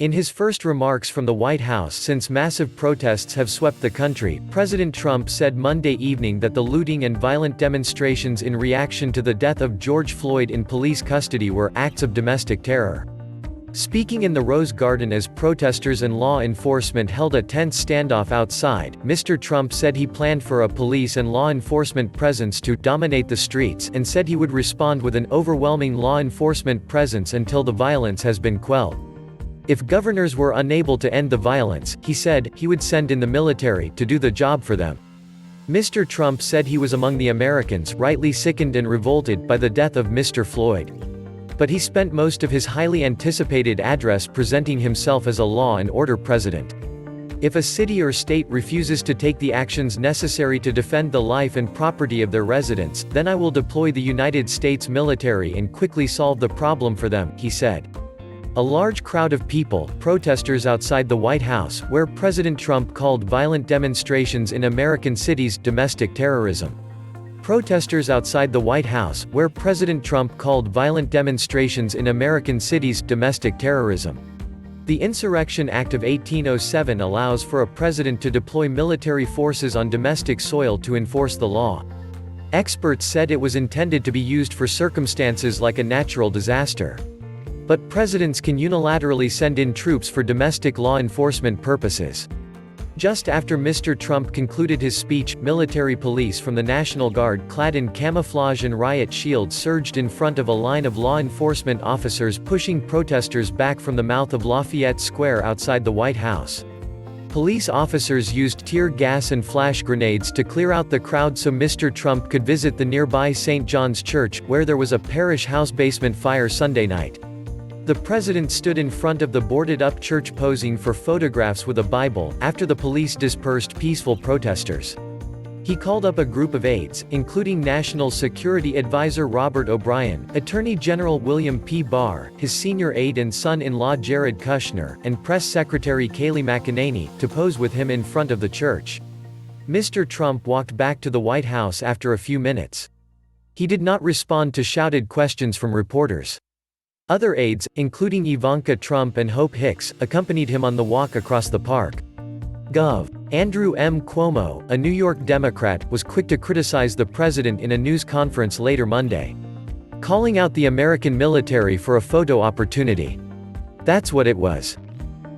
In his first remarks from the White House since massive protests have swept the country, President Trump said Monday evening that the looting and violent demonstrations in reaction to the death of George Floyd in police custody were acts of domestic terror. Speaking in the Rose Garden as protesters and law enforcement held a tense standoff outside, Mr. Trump said he planned for a police and law enforcement presence to dominate the streets and said he would respond with an overwhelming law enforcement presence until the violence has been quelled. If governors were unable to end the violence, he said, he would send in the military to do the job for them. Mr. Trump said he was among the Americans rightly sickened and revolted by the death of Mr. Floyd. But he spent most of his highly anticipated address presenting himself as a law and order president. If a city or state refuses to take the actions necessary to defend the life and property of their residents, then I will deploy the United States military and quickly solve the problem for them, he said. A large crowd of people, protesters outside the White House, where President Trump called violent demonstrations in American cities domestic terrorism. Protesters outside the White House, where President Trump called violent demonstrations in American cities domestic terrorism. The Insurrection Act of 1807 allows for a president to deploy military forces on domestic soil to enforce the law. Experts said it was intended to be used for circumstances like a natural disaster. But presidents can unilaterally send in troops for domestic law enforcement purposes. Just after Mr. Trump concluded his speech, military police from the National Guard clad in camouflage and riot shields surged in front of a line of law enforcement officers pushing protesters back from the mouth of Lafayette Square outside the White House. Police officers used tear gas and flash grenades to clear out the crowd so Mr. Trump could visit the nearby St. John's Church, where there was a parish house basement fire Sunday night. The president stood in front of the boarded-up church posing for photographs with a Bible, after the police dispersed peaceful protesters. He called up a group of aides, including National Security Advisor Robert O'Brien, Attorney General William P. Barr, his senior aide and son-in-law Jared Kushner, and Press Secretary Kayleigh McEnany, to pose with him in front of the church. Mr. Trump walked back to the White House after a few minutes. He did not respond to shouted questions from reporters. Other aides, including Ivanka Trump and Hope Hicks, accompanied him on the walk across the park. Gov. Andrew M. Cuomo, a New York Democrat, was quick to criticize the president in a news conference later Monday, calling out the American military for a photo opportunity. "That's what it was.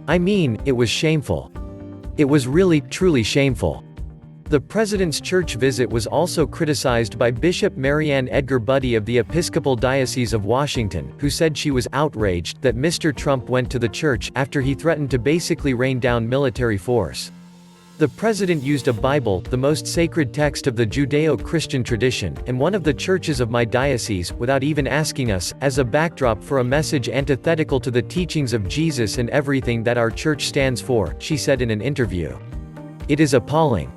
I mean, it was shameful. It was really, truly shameful." The president's church visit was also criticized by Bishop Marianne Edgar Budde of the Episcopal Diocese of Washington, who said she was outraged that Mr. Trump went to the church after he threatened to basically rain down military force. The president used a Bible, the most sacred text of the Judeo-Christian tradition, and one of the churches of my diocese, without even asking us, as a backdrop for a message antithetical to the teachings of Jesus and everything that our church stands for, she said in an interview. "It is appalling."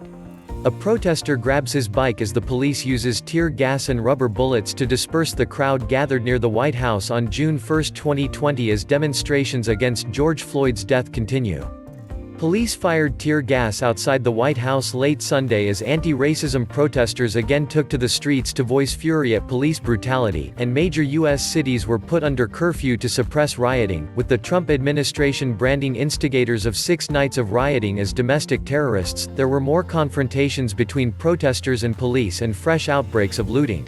A protester grabs his bike as the police uses tear gas and rubber bullets to disperse the crowd gathered near the White House on June 1, 2020 as demonstrations against George Floyd's death continue. Police fired tear gas outside the White House late Sunday as anti-racism protesters again took to the streets to voice fury at police brutality, and major U.S. cities were put under curfew to suppress rioting, with the Trump administration branding instigators of 6 nights of rioting as domestic terrorists. There were more confrontations between protesters and police and fresh outbreaks of looting.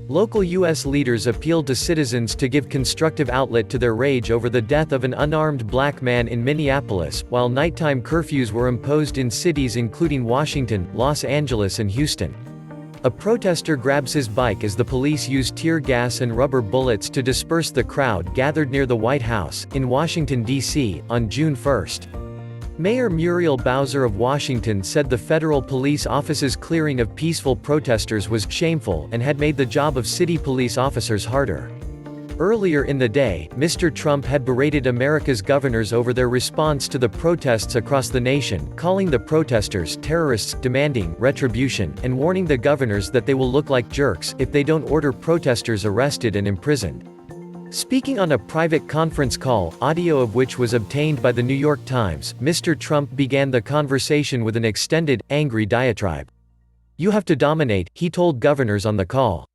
Local U.S. leaders appealed to citizens to give constructive outlet to their rage over the death of an unarmed black man in Minneapolis, while nighttime curfews were imposed in cities including Washington, Los Angeles and Houston. A protester grabs his bike as the police use tear gas and rubber bullets to disperse the crowd gathered near the White House, in Washington, D.C., on June 1. Mayor Muriel Bowser of Washington said the federal police office's clearing of peaceful protesters was shameful and had made the job of city police officers harder. Earlier in the day, Mr. Trump had berated America's governors over their response to the protests across the nation, calling the protesters terrorists, demanding retribution, and warning the governors that they will look like jerks if they don't order protesters arrested and imprisoned. Speaking on a private conference call, audio of which was obtained by the New York Times, Mr. Trump began the conversation with an extended, angry diatribe. "You have to dominate," he told governors on the call.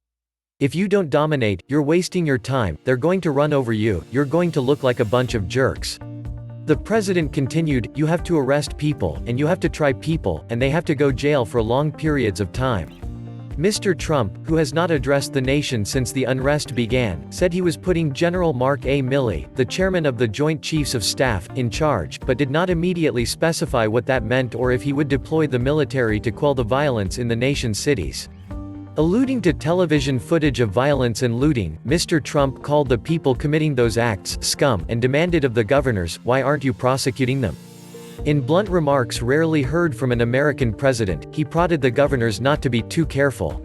"If you don't dominate, you're wasting your time, they're going to run over you, you're going to look like a bunch of jerks." The president continued, "You have to arrest people, and you have to try people, and they have to go jail for long periods of time." Mr. Trump, who has not addressed the nation since the unrest began, said he was putting General Mark A. Milley, the chairman of the Joint Chiefs of Staff, in charge, but did not immediately specify what that meant or if he would deploy the military to quell the violence in the nation's cities. Alluding to television footage of violence and looting, Mr. Trump called the people committing those acts scum and demanded of the governors, "Why aren't you prosecuting them?" In blunt remarks rarely heard from an American president, he prodded the governors not to be too careful.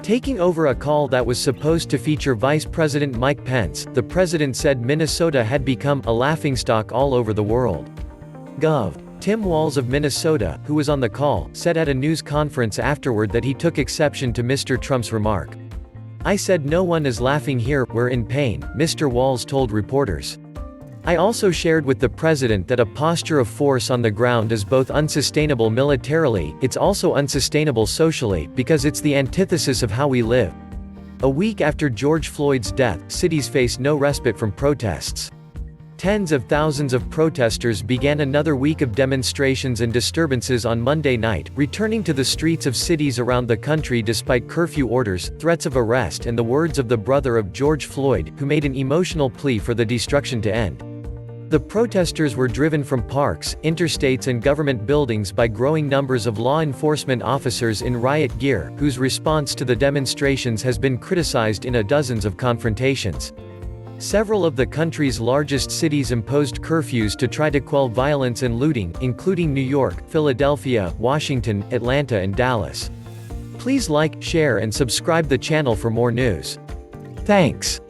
Taking over a call that was supposed to feature Vice President Mike Pence, the president said Minnesota had become a laughingstock all over the world. Gov. Tim Walz of Minnesota, who was on the call, said at a news conference afterward that he took exception to Mr. Trump's remark. "I said no one is laughing here, we're in pain," Mr. Walz told reporters. "I also shared with the president that a posture of force on the ground is both unsustainable militarily, it's also unsustainable socially, because it's the antithesis of how we live." A week after George Floyd's death, cities face no respite from protests. Tens of thousands of protesters began another week of demonstrations and disturbances on Monday night, returning to the streets of cities around the country despite curfew orders, threats of arrest and the words of the brother of George Floyd, who made an emotional plea for the destruction to end. The protesters were driven from parks, interstates and government buildings by growing numbers of law enforcement officers in riot gear, whose response to the demonstrations has been criticized in dozens of confrontations. Several of the country's largest cities imposed curfews to try to quell violence and looting, including New York, Philadelphia, Washington, Atlanta and Dallas. Please like, share and subscribe the channel for more news. Thanks.